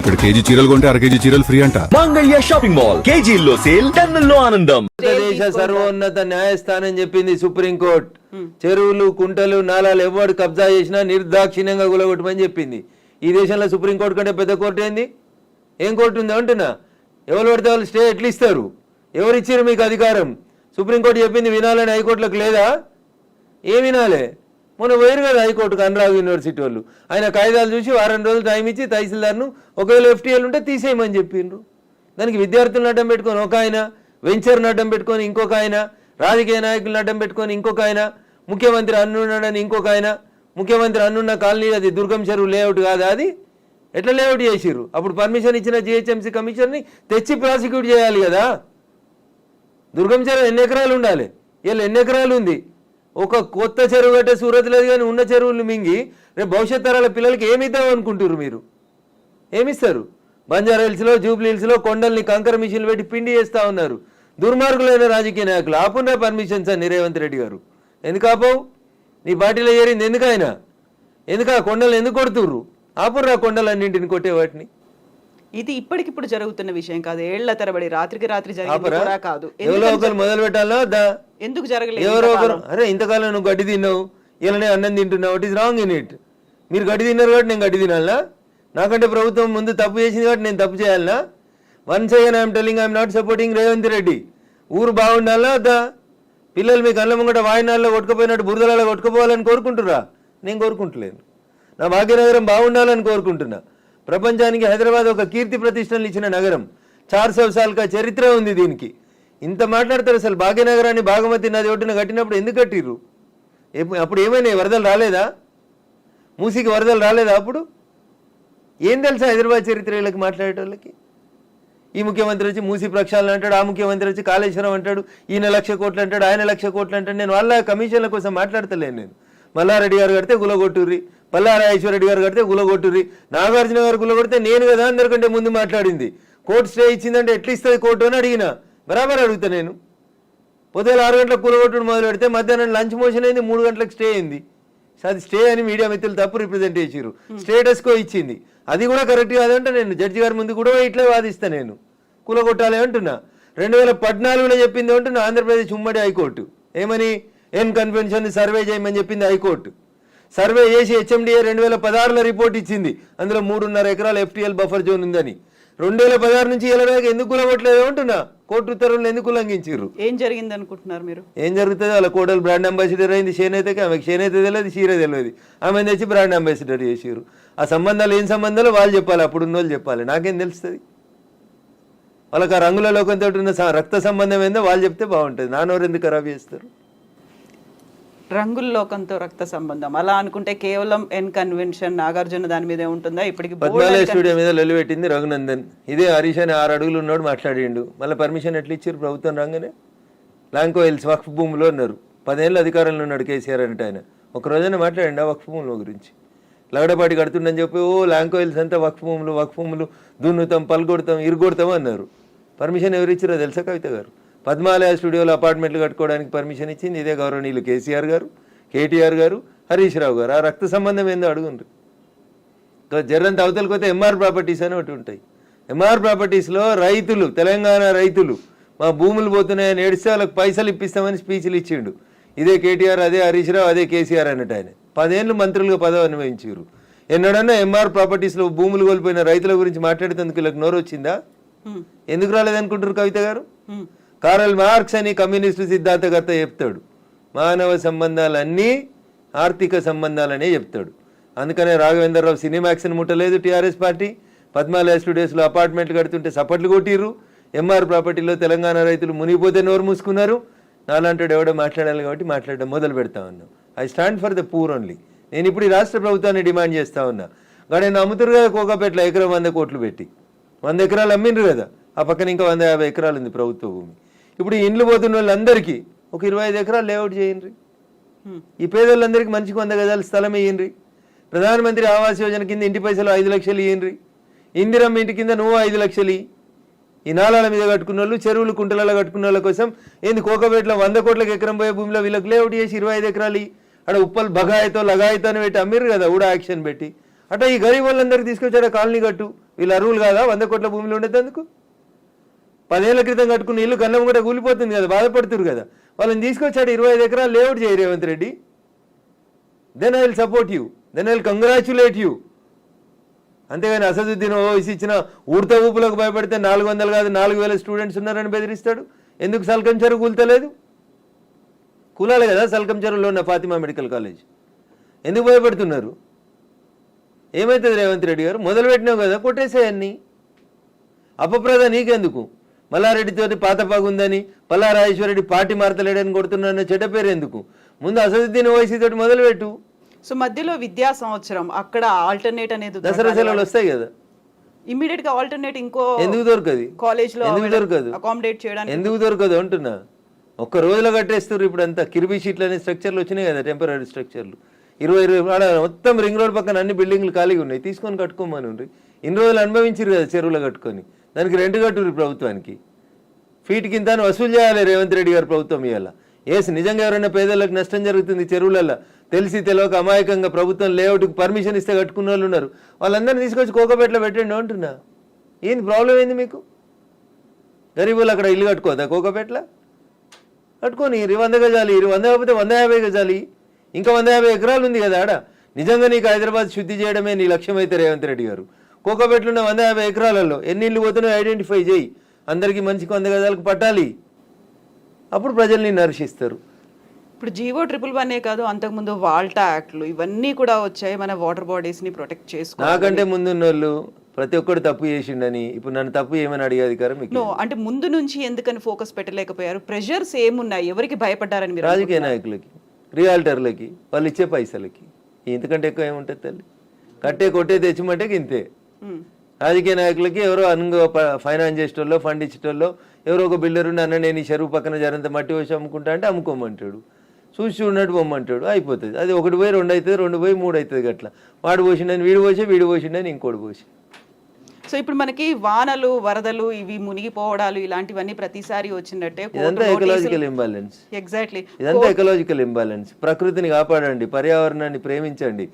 ఇక్కడ కేజీ చీరలు కొంటే 1/2 కేజీ చీరలు ఫ్రీ అంట. మంగళ్య షాపింగ్ మాల్, కేజీల్లో సేల్, టన్నుల్లో ఆనందం. దేశ సర్వోన్నత న్యాయస్థానం చెప్పింది సుప్రీంకోర్టు, చెరువులు కుంటలు నాలాలు ఎవడు కబ్జా చేసినా నిర్దాక్షిణ్యంగా గులగొట్టమని చెప్పింది. ఈ దేశంలో సుప్రీంకోర్టు కంటే పెద్ద కోర్టు ఏంది? ఏం కోర్టు ఉంది అంటున్నా? ఎవరు పడితే వాళ్ళు స్టే ఎట్లా ఇస్తారు? ఎవరు ఇచ్చారు మీకు అధికారం? సుప్రీంకోర్టు చెప్పింది వినాలని హైకోర్టులకు లేదా? ఏం వినాలే? మొన్న పోయారు కదా హైకోర్టుకు అనురాగ్ యూనివర్సిటీ వాళ్ళు. ఆయన కాయిదాలు చూసి వారం రోజులు టైం ఇచ్చి తహసీల్దార్ను ఒకవేళ ఎఫ్టీఎల్ ఉంటే తీసేయమని చెప్పిండ్రు. దానికి విద్యార్థులను అడ్డం పెట్టుకొని ఒక ఆయన, వెంచర్ను అడ్డం పెట్టుకొని ఇంకొక ఆయన, రాజకీయ నాయకులను అడ్డం పెట్టుకొని ఇంకొక ఆయన, ముఖ్యమంత్రి అన్నున్నాడని ఇంకొక ఆయన. ముఖ్యమంత్రి అన్నున్న కాలనీ అది దుర్గం చెరువు లేఅవుట్ కాదా? అది ఎట్లా లేఅవుట్ చేసిర్రు? అప్పుడు పర్మిషన్ ఇచ్చిన జిహెచ్ఎంసీ కమిషనర్ని తెచ్చి ప్రాసిక్యూట్ చేయాలి కదా. దుర్గం చెరువు ఎన్ని ఎకరాలు ఉండాలి? వీళ్ళు ఎన్ని ఎకరాలు ఉంది? ఒక కొత్త చెరువు కట్టే సూరత్ లేదు కానీ ఉన్న చెరువులు మింగి రేపు భవిష్యత్ తరాల పిల్లలకి ఏమిద్దాం అనుకుంటారు మీరు? ఏమిస్తారు? బంజారా హిల్స్లో, జూబ్లీ హిల్స్లో కొండల్ని కంకర మిషన్లు పెట్టి పిండి చేస్తూ ఉన్నారు దుర్మార్గులైన రాజకీయ నాయకులు. ఆపున్నా పర్మిషన్స్ అని రేవంత్ రెడ్డి గారు. ఎందుకు ఆపవు? నీ పార్టీలో చేరింది ఎందుకైనా? ఎందుకు ఆ కొండలు ఎందుకు కొడుతుర్రు? ఆపుర్రా కొండలన్నింటిని కొట్టే వాటిని. ఇది ఇప్పటికిప్పుడు జరుగుతున్న విషయం కాదు, ఏళ్ల తరబడి రాత్రికి రాత్రి జరిగింది కూడా కాదు. ఎవరో ఒకరు మొదలు పెట్టాలా? ఎందుకు జరగలేదు? ఎవరో ఒకరు, అరే ఇంతకాలం నువ్వు గడ్డి తిన్నావు, ఇలానే అన్నం తింటున్నావు, it is wrong in it. మీరు గడ్డి తిన్నారు కాబట్టి నేను గడ్డి తినాలా? నాకంటే ప్రభుత్వం ముందు తప్పు చేసింది కాబట్టి నేను తప్పు చేయాలనా? Once again I'm telling I'm not supporting Revanth Reddy. ఊరు బాగుండాలా వద్దా? పిల్లలు మీకు అన్నం ముంగట వాయినాల్లో కొట్టుకుపోయినట్టు బురదలలో కొట్టుకుపోవాలని కోరుకుంటురా? నేను కోరుకుంటలేను. నా భాగ్యనగరం బాగుండాలని కోరుకుంటున్నా. ప్రపంచానికి హైదరాబాద్ ఒక కీర్తి ప్రతిష్టలు ఇచ్చిన నగరం, 400 సార్లుగా చరిత్ర ఉంది దీనికి. ఇంత మాట్లాడతారు. అసలు భాగ్యనగరాన్ని బాగమతి నది ఒడ్డున కట్టినప్పుడు ఎందుకు కట్టిర్రు? అప్పుడు ఏమైనా వరదలు రాలేదా? మూసీకి వరదలు రాలేదా? అప్పుడు ఏం తెలుసా హైదరాబాద్ చరిత్ర వీళ్ళకి మాట్లాడేటోళ్ళకి? ఈ ముఖ్యమంత్రి వచ్చి మూసీ ప్రక్షాళన అంటాడు, ఆ ముఖ్యమంత్రి వచ్చి కాళేశ్వరం అంటాడు, ఈయన 1,00,000 కోట్లు అంటాడు, ఆయన 1,00,000 కోట్లు అంటాడు. నేను వాళ్ళ కమిషన్ల కోసం మాట్లాడతలేను. నేను మల్లారెడ్డి గారు కడితే గులగొట్టుర్రి, పల్లారాజేశ్వరరెడ్డి గారు కడితే గులగొట్టుర్రి, నాగార్జున గారు గులగొడితే నేను కదా అందరికంటే ముందు మాట్లాడింది. కోర్టు స్టే ఇచ్చిందంటే ఎట్లా ఇస్తుంది కోర్టు అని అడిగిన. బరాబర్ అడుగుతా నేను. పొద్దున 6 గంటలకు కూలగొట్టుడు మొదలు పెడితే మధ్యాహ్నం లంచ్ మోషన్ అయింది, 3 గంటలకు స్టే అయింది. అది స్టే అని మీడియా మిత్రులు తప్పు రిప్రజెంట్ చేసిర్రు. స్టేటస్కో ఇచ్చింది, అది కూడా కరెక్ట్ కాదంటే నేను జడ్జి గారి ముందు కూడా ఇట్లా వాదిస్తా. నేను కూలగొట్టాలి అంటున్నా. 2014లో చెప్పింది అంటున్నా ఆంధ్రప్రదేశ్ ఉమ్మడి హైకోర్టు. ఏమని? ఎన్ కన్వెన్షన్ సర్వే చేయమని చెప్పింది హైకోర్టు. సర్వే చేసి హెచ్ఎండిఏ 2016లో రిపోర్ట్ ఇచ్చింది, అందులో 3.5 ఎకరాల ఎఫ్టీఎల్ బఫర్ జోన్ ఉందని. 2016 నుంచి ఇలా ఎందుకు కూలగొట్టలేదు అంటున్నా. కోర్టు ఉత్తర్వులు ఎందుకు ఉల్లంఘించారు? ఏం జరిగింది అనుకుంటున్నారు మీరు? ఏం జరుగుతుంది? వాళ్ళ కోడలు బ్రాండ్ అంబాసిడర్ అయింది చేనేతకి. ఆమెకి చేనేత తెలియదు, చీర తెలియదు. ఆమె తెచ్చి బ్రాండ్ అంబాసిడర్ చేసారు. ఆ సంబంధాలు ఏం సంబంధాలు వాళ్ళు చెప్పాలి, అప్పుడున్న వాళ్ళు చెప్పాలి. నాకేం తెలుస్తుంది? వాళ్ళకి ఆ రంగుల లోకంతో ఉన్న రక్త సంబంధం ఏందో వాళ్ళు చెప్తే బాగుంటుంది. నానోరు ఎందుకు ఖరాబ్ చేస్తారు? రంగుల లోకంతో రక్త సంబంధం అలా అనుకుంటే కేవలం ఎన్ కన్వెన్షన్ నాగార్జున దాని మీదే ఉంటుందా? ఇప్పటికి పద్మాలయ స్టూడియో మీద లొల్లి పెట్టింది రఘునందన్. ఇదే హరీష్ అని 6 అడుగులు ఉన్నాడు మాట్లాడిండు. మళ్ళీ పర్మిషన్ ఎట్లా ఇచ్చారు ప్రభుత్వం రాగానే? లాంకో హిల్స్ వక్ఫ్ భూమిలో ఉన్నారు. 10 ఏళ్ళు అధికారంలో ఉన్నాడు కేసీఆర్ అంటే. ఆయన ఒక రోజైనా మాట్లాడండి ఆ వక్ఫ్ భూముల గురించి? లగడపాటి కడుతుండని చెప్పి లాంకో హిల్స్ అంతా వక్ఫ్ భూములు దున్నుతాం, పల్గొడతాం, ఇరుగొడతాం అన్నారు. పర్మిషన్ ఎవరు ఇచ్చారో తెలుసా కవిత గారు? పద్మాలయ స్టూడియోలో అపార్ట్మెంట్లు కట్టుకోవడానికి పర్మిషన్ ఇచ్చింది ఇదే గౌరవనీయులు కేసీఆర్ గారు, కేటీఆర్ గారు, హరీష్ రావు గారు. ఆ రక్త సంబంధం ఏందో అడుగుండ్రు. జర్రంత అవతలకి పోతే ఎంఆర్ ప్రాపర్టీస్ అని ఒకటి ఉంటాయి. ఎంఆర్ ప్రాపర్టీస్లో రైతులు, తెలంగాణ రైతులు మా భూములు పోతున్నాయని ఏడిస్తే వాళ్ళకి పైసలు ఇప్పిస్తామని స్పీచ్లు ఇచ్చిండు. ఇదే కేటీఆర్, అదే హరీష్ రావు, అదే కేసీఆర్ అన్నట్టు. ఆయన 10 ఏళ్ళు మంత్రులుగా పదవి అనుభవించారు. ఎన్నడన్నా ఎంఆర్ ప్రాపర్టీస్లో భూములు కోల్పోయిన రైతుల గురించి మాట్లాడేందుకు వీళ్ళకి నోరు వచ్చిందా? ఎందుకు రాలేదనుకుంటారు కవిత గారు? కారల్ మార్క్స్ అని కమ్యూనిస్టు సిద్ధాంతకర్త చెప్తాడు, మానవ సంబంధాలన్నీ ఆర్థిక సంబంధాలనే చెప్తాడు. అందుకనే రాఘవేంద్రరావు సినిమాక్స్ని ముట్టలేదు టీఆర్ఎస్ పార్టీ. పద్మాలయ స్టూడియోస్లో అపార్ట్మెంట్లు కడుతుంటే సపట్లు కొట్టిర్రు. ఎంఆర్ ప్రాపర్టీలో తెలంగాణ రైతులు మునిగిపోతే నోరు మూసుకున్నారు. నాలంటాడు ఎవడో మాట్లాడాలి కాబట్టి మాట్లాడడం మొదలు పెడతా ఉన్నాం. I stand for the poor only. నేను ఇప్పుడు ఈ రాష్ట్ర ప్రభుత్వాన్ని డిమాండ్ చేస్తా ఉన్నా. కానీ అమ్ముతురు కదా కోకాపేటలో ఎకరం 100 కోట్లు పెట్టి 100 ఎకరాలు అమ్మిండ్రు కదా. ఆ పక్కన ఇంకా 150 ఎకరాలు ఉంది ప్రభుత్వ భూమి. ఇప్పుడు ఇండ్లు పోతున్న వాళ్ళందరికీ ఒక 25 ఎకరాలు లేఅవుట్ చేయండి. ఈ పేదోళ్ళందరికీ మంచికి 100 గజాల స్థలం ఇయ్యండి. ప్రధానమంత్రి ఆవాస్ యోజన కింద ఇంటి పైసలు 5 లక్షలు ఇయ్యండి. ఇందిరమ్మ ఇంటి కింద నువ్వు 5 లక్షలు. ఈ నాలాల మీద కట్టుకున్న వాళ్ళు, చెరువులు కుంటలలో కట్టుకున్న వాళ్ళ కోసం ఏంది కోకపేటలో 100 కోట్లకు ఎకరం పోయే భూమిలో వీళ్ళకి లేఅవుట్ చేసి 25 ఎకరాలు అక్కడ ఉప్పల్ బగాయితో లగాయితో అని పెట్టి అమ్మిర్రు కదా ఊడా యాక్షన్ పెట్టి. అట్లా ఈ గరీబ్ వాళ్ళందరికీ తీసుకొచ్చాడు కాలనీ కట్టు, వీళ్ళు అరువులు కాదా 100 కోట్ల భూమిలో ఉండేందుకు? 10 ఏళ్ల క్రితం కట్టుకున్న ఇల్లు గల్లం కూడా కూలిపోతుంది కదా, బాధపడుతురు కదా. వాళ్ళని తీసుకొచ్చాడు 25 ఎకరాలు లేఅవుట్ చేయి Revanth Reddy. Then I will support you, then I will congratulate you. అంతేగాని అసదుద్దీన్ ఓవైసీ ఇచ్చిన ఊడత ఊపులకు భయపడితే 400 కాదు 4000 స్టూడెంట్స్ ఉన్నారని బెదిరిస్తాడు. ఎందుకు సల్కం చెరువు కూల్తలేదు? కూలాలి కదా సల్కం చెరువులో ఉన్న ఫాతిమా మెడికల్ కాలేజ్. ఎందుకు భయపడుతున్నారు? ఏమవుతుంది రేవంత్ రెడ్డి గారు? మొదలుపెట్టినావు కదా, కొట్టేసేయన్ని. అపప్రద నీకెందుకు? మల్లారెడ్డితోటి పాత పగుందని, పల్లారాజేశ్వరరెడ్డి పార్టీ మారతలేడని కొడుతున్నా చెడ్డ పేరు ఎందుకు? ముందు అసదుద్దీన్ ఓవైసీ తోటి మొదలుపెట్టు. సో మధ్యలో విద్యా సంవత్సరం అక్కడ ఆల్టర్నేట్ అనేది దసరా సెలవులు వస్తాయి కదా, ఇమీడియట్ గా ఆల్టర్నేట్ ఇంకో ఎందుకు దొరకదు? కాలేజ్ లో ఎందుకు దొరకదు? అకామిడేట్ చేయడానికి ఎందుకు దొరకదు అంటున్నా. ఒక్క రోజులో కట్టేస్తారు. ఇప్పుడు అంతా కిర్బీ షీట్లు అనే స్ట్రక్చర్లు వచ్చినాయి కదా, టెంపరీ స్ట్రక్చర్లు. 20 మొత్తం రింగ్ రోడ్ పక్కన అన్ని బిల్డింగ్లు ఖాళీగా ఉన్నాయి, తీసుకొని కట్టుకోమని ఉండ్రి. ఇన్ని రోజులు అనుభవించారు కదా చెరువులో కట్టుకొని, దానికి రెంట్ కట్టుర్రి ప్రభుత్వానికి. ఫీట్ కింద వసూలు చేయాలి రేవంత్ రెడ్డి గారు ప్రభుత్వం ఇవాళ. నిజంగా ఎవరైనా పేదలకు నష్టం జరుగుతుంది చెరువులలో తెలిసి తెలియక అమాయకంగా ప్రభుత్వం లేఅవుట్కి పర్మిషన్ ఇస్తే కట్టుకున్న వాళ్ళు ఉన్నారు, వాళ్ళందరినీ తీసుకొచ్చి కోకపేటలో పెట్టండి అంటున్నా. ఏంది ప్రాబ్లం ఏంది మీకు? గరీబులు అక్కడ ఇల్లు కట్టుకోదా కోకపేటలో? కట్టుకొని 100 గజాలి, 100 కాకపోతే 150 గజాలి, ఇంకా 150 ఎకరాలు ఉంది కదా ఆడ. నిజంగా నీకు హైదరాబాద్ శుద్ధి చేయడమే నీ లక్ష్యం అయితే రేవంత్ రెడ్డి గారు, కోకపేటలో ఉన్న 150 ఎకరాలలో ఎన్ని ఇళ్ళు పోతున్నాయో ఐడెంటిఫై చేయి. అందరికీ మంచికి 100 గజాలకు పట్టాలి, అప్పుడు ప్రజల్ని నర్శిస్తారు. ఇప్పుడు జీవో 111 కాదు, అంతకుముందు వాల్టా యాక్ట్లు ఇవన్నీ కూడా వచ్చాయి మన వాటర్ బాడీస్ ని ప్రొటెక్ట్ చేసుకో. నాకంటే ముందున్న వాళ్ళు ప్రతి ఒక్కరు తప్పు చేసిండని ఇప్పుడు నన్ను తప్పు ఏమని అడిగే అధికారం మీకు? నో, అంటే ముందు నుంచి ఎందుకని ఫోకస్ పెట్టలేకపోయారు? ప్రెషర్స్ ఏమున్నాయి? ఎవరికి భయపడ్డారని మీరు? రాజకీయ నాయకులకి, రియాల్టర్లకి, వాళ్ళు ఇచ్చే పైసలకి. ఇంతకంటే ఎక్కువ ఏముంటుంది తల్లి? కట్టే కొట్టే తెచ్చిమంటే ఇంతే. రాజకీయ నాయకులకి ఎవరో ఫైనాన్స్ చేసేటోళ్ళు, ఫండ్ ఇచ్చేటోళ్ళు, ఎవరో ఒక బిల్డర్ అన్న నేను ఈ చెరువు పక్కన జరంత మట్టి వచ్చి అమ్ముకుంటా అంటే అమ్ముకోమంటాడు, చూసి చూడనట్టు పొమ్మంటాడు, అయిపోతుంది. అది 1 పోయి 2 అవుతుంది, 2 పోయి 3 అవుతుంది. గట్లా వాడు పోసిండని వీడు పోసి, వీడు పోసిండని ఇంకోటి పోసి. సో ఇప్పుడు మనకి వానలు, వరదలు, ఇవి మునిగిపోవడాలు ఇలాంటివన్నీ ప్రతిసారి వచ్చినట్టే. ఇదంతా ఎకలాజికల్ ఇంబాలెన్స్. ఎగ్జాక్ట్లీ, ఇదంతా ఎకలాజికల్ ఇంబాలెన్స్. ప్రకృతిని కాపాడండి, పర్యావరణాన్ని ప్రేమించండి.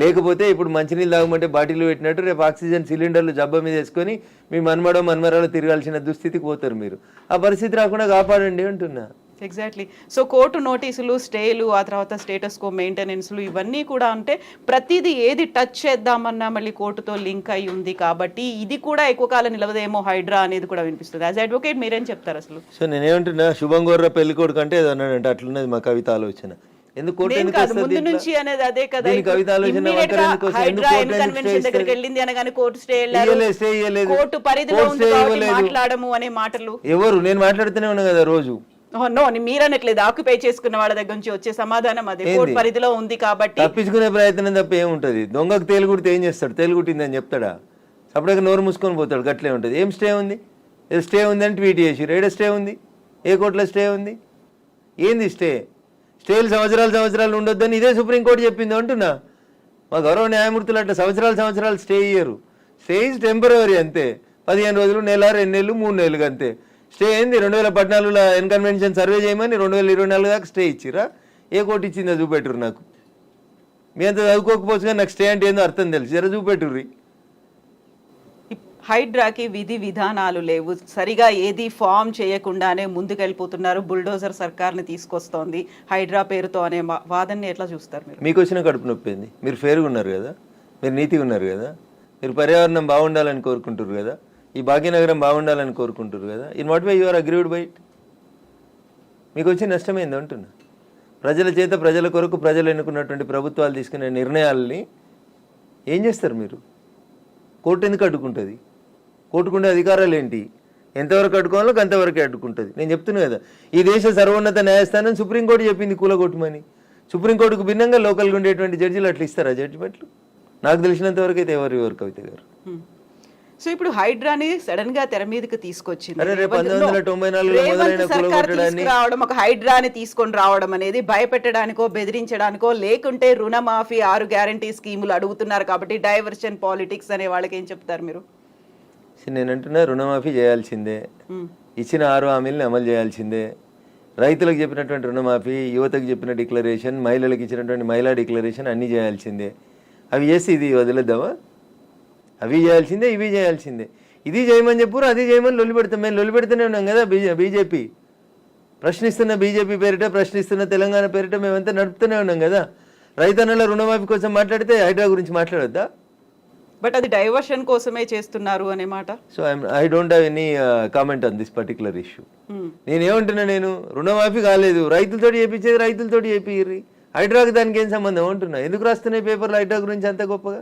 లేకపోతే ఇప్పుడు మంచినీళ్ళు తాగమంటే బాటిల్ పెట్టినట్టు రేపు ఆక్సిజన్ సిలిండర్లు జబ్బ మీద వేసుకొని మీ మన్మరాలు తిరగాల్సిన దుస్థితికి పోతారు మీరు. ఆ పరిస్థితి రాకుండా కాపాడండి అంటున్నా. ఎగ్జాక్ట్లీ. సో కోర్టు నోటీసులు, స్టేలు, ఆ తర్వాత స్టేటస్ కో మెయింటెనెన్స్లు ఇవన్నీ కూడా అంటే ప్రతిదీ ఏది టచ్ చేద్దామన్నా మళ్ళీ కోర్టుతో లింక్ అయి ఉంది కాబట్టి ఇది కూడా ఎక్కువ కాలం నిలవదేమో హైడ్రా అనేది కూడా వినిపిస్తుంది. యాజ్ అడ్వకేట్ మీరేం చెప్తారు అసలు? సో నేనేమంటున్నా, శుభం గోర్ర పెళ్లి కొడుకు అంటే ఏదో అన్నాడంటే అట్లున్నది మా కవిత ఆలోచన. ఎందుకు కోర్టు ఎందుకు ముందు నుంచి అనేది అదే కదా, కవిత ఆలోచన దగ్గరికి వెళ్ళింది అనగానే కోర్టు స్టే కోర్టు పరిధిలో మాట్లాడము అనే మాటలు ఎవరు? నేను మాట్లాడుతూనే ఉన్నా కదా రోజు. నో, మీరనట్లేదు, ఆక్యుపై చేసుకున్న వాళ్ళ దగ్గర నుంచి వచ్చే సమాధానం అదే, కోర్టు పరిధిలో ఉంది కాబట్టి. తప్పించుకునే ప్రయత్నం తప్ప ఏముంటది? దొంగకు తేలుగుడితే ఏం చేస్తాడు? తేలుగుట్టిందని చెప్తాడా? అప్పుడే నోరు మూసుకొని పోతాడు. గట్లే ఉంటుంది. ఏం స్టే ఉంది? స్టే ఉంది అని ట్వీట్ చేసి ఏడ స్టే ఉంది? ఏ కోర్టులో స్టే ఉంది? ఏంది స్టే? స్టేలు సంవత్సరాలు ఉండొద్దని ఇదే సుప్రీంకోర్టు చెప్పింది అంటున్నా. మా గౌరవ న్యాయమూర్తులు అట్లా సంవత్సరాలు స్టే ఇయ్యరు. స్టే ఈజ్ టెంపరరీ అంతే. 15 రోజులు, నెల, 2 నెలలు, 3 నెలలు అంతే. స్టే ఏంది? 2014లో ఎన్కన్వెన్షన్ సర్వే చేయమని 2024 దాకా స్టే ఇచ్చిరా? ఏ కోర్టు ఇచ్చిందో చూపెట్టురు నాకు. మీ అంత చదువుకోకపోవచ్చు కానీ నాకు స్టే అంటే ఏందో అర్థం తెలుసు, జర చూపెట్టుర్రి. హైడ్రాకి విధి విధానాలు లేవు, సరిగా ఏది ఫామ్ చేయకుండానే ముందుకెళ్ళిపోతున్నారు, బుల్డోజర్ సర్కార్ని తీసుకొస్తోంది హైడ్రా పేరుతో అనే వాదనని ఎట్లా చూస్తారు మీరు? మీకు వచ్చిన కడుపు నొప్పి ఏంది? మీరు ఫేర్గా ఉన్నారు కదా, మీరు నీతిగా ఉన్నారు కదా, మీరు పర్యావరణం బాగుండాలని కోరుకుంటారు కదా, ఈ భాగ్యనగరం బాగుండాలని కోరుకుంటారు కదా. In what way you are agreed by it? మీకు వచ్చి నష్టమైంది అంటున్నా. ప్రజల చేత, ప్రజల కొరకు ప్రజలు ఎన్నుకున్నటువంటి ప్రభుత్వాలు తీసుకునే నిర్ణయాలని ఏం చేస్తారు మీరు? కోర్టు ఎందుకు అడ్డుకుంటుంది? కోర్టుకుండే అధికారాలు ఏంటి? ఎంతవరకు అడ్డుకోవాలో అంతవరకే అడ్డుకుంటుంది. నేను చెప్తున్నా కదా, ఈ దేశ సర్వోన్నత న్యాయస్థానం సుప్రీంకోర్టు చెప్పింది కూలగొట్టమని. సుప్రీంకోర్టుకు భిన్నంగా లోకల్గా ఉండేటువంటి జడ్జిలు అట్లా ఇస్తారా జడ్జిమెంట్లు? నాకు తెలిసినంత వరకు అయితే ఎవరు కవిత గారు. సో ఇప్పుడు హైడ్రాని సడన్ గా తెర మీదకి తీసుకొచ్చింది. 1994 రావడం, ఒక హైడ్రాని తీసుకొని రావడం అనేది భయపెట్టడానికో బెదిరించడానికో, లేకుంటే రుణమాఫీ 6 గ్యారంటీ స్కీములు అడుగుతున్నారు కాబట్టి డైవర్షన్ పాలిటిక్స్ అనే వాళ్ళకి ఏం చెప్తారు మీరు? నేనంటున్నా, రుణమాఫీ చేయాల్సిందే, ఇచ్చిన 6 హామీలను అమలు చేయాల్సిందే. రైతులకు చెప్పినటువంటి రుణమాఫీ, యువతకు చెప్పిన డిక్లరేషన్, మహిళలకు ఇచ్చినటువంటి మహిళా డిక్లరేషన్ అన్నీ చేయాల్సిందే. అవి చేసి ఇది వదిలేద్దామా? అవి చేయాల్సిందే, ఇవి చేయాల్సిందే. ఇది చేయమని చెప్పురు, అది చేయమని లొల్లి పెడతాం. మేము లొల్లి పెడుతూనే ఉన్నాం కదా. బీజేపీ ప్రశ్నిస్తున్న బీజేపీ పేరిట, ప్రశ్నిస్తున్న తెలంగాణ పేరిట మేమంతా నడుపుతూనే ఉన్నాం కదా. రైతన్నల రుణమాఫీ కోసం మాట్లాడితే హైడ్రా గురించి మాట్లాడొద్దా? బట్ అది డైవర్షన్ కోసమే చేస్తున్నారు అనే మాట. So I don't have any comment on this particular issue. నేనేమంటున్నా, నేను రుణమాఫీ కాలేదు, రైతులతో చేయించేది రైతులతో చేపిర్రి, హైడ్రాకి దానికి ఏం సంబంధం అంటున్నా. ఎందుకు రాస్తున్నాయి పేపర్లు హైడ్రా గురించి అంత గొప్పగా?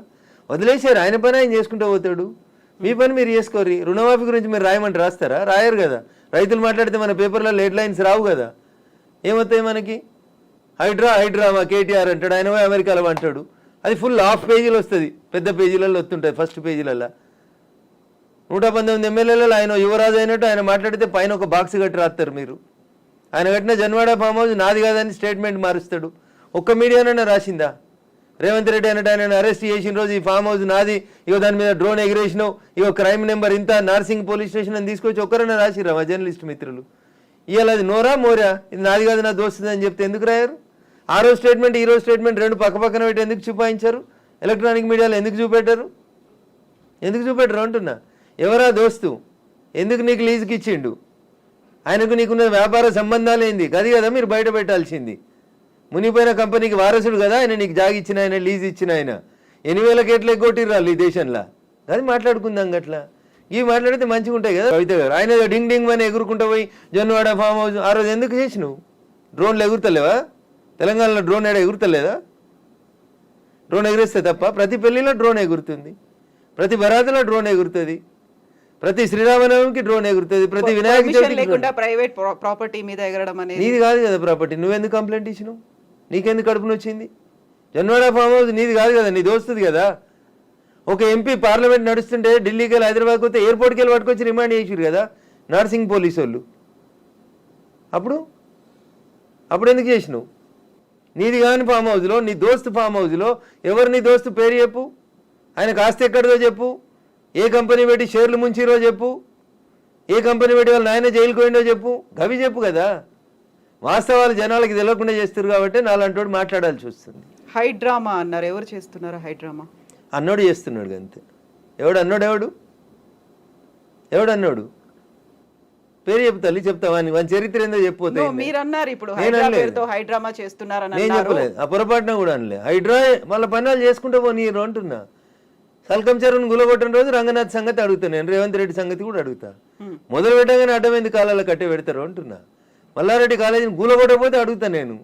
వదిలేశారు, ఆయన పని ఆయన చేసుకుంటూ పోతాడు, మీ పని మీరు చేసుకోరు. రుణమాఫీ గురించి మీరు రాయమంటే రాస్తారా? రాయరు కదా. రైతులు మాట్లాడితే మన పేపర్లో హెడ్ లైన్స్ రావు కదా. ఏమవుతాయి మనకి? హైడ్రా మా కేటీఆర్ అంటాడు, ఆయన అమెరికాలో అంటాడు. అది ఫుల్ హాఫ్ పేజీలు వస్తుంది, పెద్ద పేజీలలో వస్తుంటుంది. ఫస్ట్ పేజీలలో 119 ఎమ్మెల్యేలలో ఆయన యువరాజు అయినట్టు ఆయన మాట్లాడితే పైన ఒక బాక్స్ కట్టి రాస్తారు మీరు. ఆయన కట్టిన జన్వాడ ఫామ్ హౌస్ నాది కాదని స్టేట్మెంట్ మారుస్తాడు. ఒక్క మీడియానైనా రాసిందా? రేవంత్ రెడ్డి అన్నట్టు ఆయన అరెస్ట్ చేసిన రోజు ఈ ఫామ్ హౌస్ నాది, ఇగో దాని మీద డ్రోన్ ఎగిరేసినావు, ఇగో క్రైమ్ నెంబర్ ఇంత, నార్సింగ్ పోలీస్ స్టేషన్ అని తీసుకొచ్చి ఒక్కరైనా రాసిరా మా జర్నలిస్ట్ మిత్రులు? ఇవాళ అది నోరా మోరా, ఇది నాది కాదు నా దోస్తుంది అని చెప్తే ఎందుకు రాయారు? ఆ రోజు స్టేట్మెంట్ ఈ రోజు స్టేట్మెంట్ రెండు పక్క పక్కన పెట్టి ఎందుకు చూపాయించారు? ఎలక్ట్రానిక్ మీడియాలో ఎందుకు చూపెట్టారు? ఎందుకు చూపెట్టరు అంటున్నా. ఎవరా దోస్తు? ఎందుకు నీకు లీజుకి ఇచ్చిండు? ఆయనకు నీకున్న వ్యాపార సంబంధాలు ఏంది? అది కదా మీరు బయట పెట్టాల్సింది. మునిపోయిన కంపెనీకి వారసుడు కదా ఆయన, నీకు జాగి ఇచ్చిన ఆయన, లీజ్ ఇచ్చిన ఆయన. 8,000 కోట్లు ఎగ్గొట్టిర్రాళ్ళు ఈ దేశంలో. అది మాట్లాడుకుందాం గట్లా. ఇవి మాట్లాడితే మంచిగా ఉంటాయి కదా. కవిత గారు ఆయన డింగ్ డింగ్ అని ఎగురుకుంటూ పోయి జొన్నవాడ ఫామ్ హౌస్ ఆ రోజు ఎందుకు చేసినావు? డ్రోన్లు ఎగురుతలేవా? తెలంగాణలో డ్రోన్ ఏడా ఎగురుతలేదా? డ్రోన్ ఎగిరేస్తే తప్ప ప్రతి పెళ్లిలో డ్రోన్ ఎగురుతుంది, ప్రతి బరాతులో డ్రోన్ ఎగురుతుంది, ప్రతి శ్రీరామనవమికి డ్రోన్ ఎగురుతుంది, ప్రతి వినాయక చవితికి. ప్రైవేట్ ప్రాపర్టీ మీద ఎగరడం అనేది నీది కాదు కదా ప్రాపర్టీ. నువ్వెందుకు కంప్లైంట్ ఇచ్చినావు? నీకెందుకు కడుపున వచ్చింది? జన్వాడ ఫామ్ హౌస్ నీది కాదు కదా, నీ దోస్తుంది కదా. ఒక ఎంపీ పార్లమెంట్ నడుస్తుంటే ఢిల్లీకి వెళ్ళి హైదరాబాద్కి వస్తే ఎయిర్పోర్ట్కి వెళ్ళి పట్టుకొచ్చి రిమాండ్ చేసిరు కదా నార్సింగ్ పోలీసు వాళ్ళు. అప్పుడు ఎందుకు చేసినావు? నీది కాని ఫామ్ హౌస్లో, నీ దోస్తు ఫామ్ హౌస్లో ఎవరు నీ దోస్తు పేరు చెప్పు, ఆయన కాస్త ఎక్కడిదో చెప్పు, ఏ కంపెనీ పెట్టి షేర్లు ముంచిరో చెప్పు, ఏ కంపెనీ పెట్టి వాళ్ళు నాయన జైలుకు పోయిండో చెప్పు, గవి చెప్పు కదా. వాస్తవాలు జనాలకి తెలియకుండా చేస్తారు కాబట్టి నాలంటోడు మాట్లాడాల్సి వస్తుంది. హైడ్రామా అన్నారు, ఎవరు చేస్తున్నారు హైడ్రామా? అన్నోడు చేస్తున్నాడు అంతే. ఎవడు పేరు చెప్తా చెప్తావా? వాని చరిత్ర ఏందో చెప్పిపోతే మీరు అన్నారు ఇప్పుడు హైడ్రామా చేస్తున్నారని. నేను చెప్పలేదు, ఆ పొరపాటున కూడా అనలే. హైడ్రా మళ్ళీ పనులు చేసుకుంటూ పోనీరు అంటున్నా. సల్కం చెరువును గులగొట్టిన రోజు రంగనాథ్ సంగతి అడుగుతా, నేను రేవంత్ రెడ్డి సంగతి కూడా అడుగుతా. మొదలు పెట్టగానే అడ్డమైంది కాలాల్లో కట్టే పెడతారు అంటున్నా. మల్లారెడ్డి కాలేజీని గులగొట్టకపోతే అడుగుతా నేను.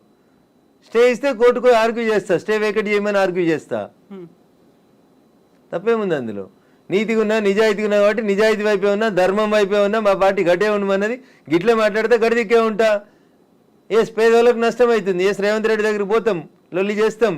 స్టే ఇస్తే కోర్టుకు ఆర్గ్యూ చేస్తా, స్టే వేకెట్ చేయమని ఆర్గ్యూ చేస్తా. తప్పేముంది అందులో? నీతిగా ఉన్నా, నిజాయితీగా ఉన్నా కాబట్టి నిజాయితీ వైపే ఉన్నా, ధర్మం వైపే ఉన్నా, మా పార్టీ గట్టే ఉండమన్నది. గిట్లే మాట్లాడితే గడిదిక్కే ఉంటా. పేదవాళ్ళకు నష్టం అవుతుంది. రేవంత్ రెడ్డి దగ్గరికి పోతాం, లొల్లి చేస్తాం,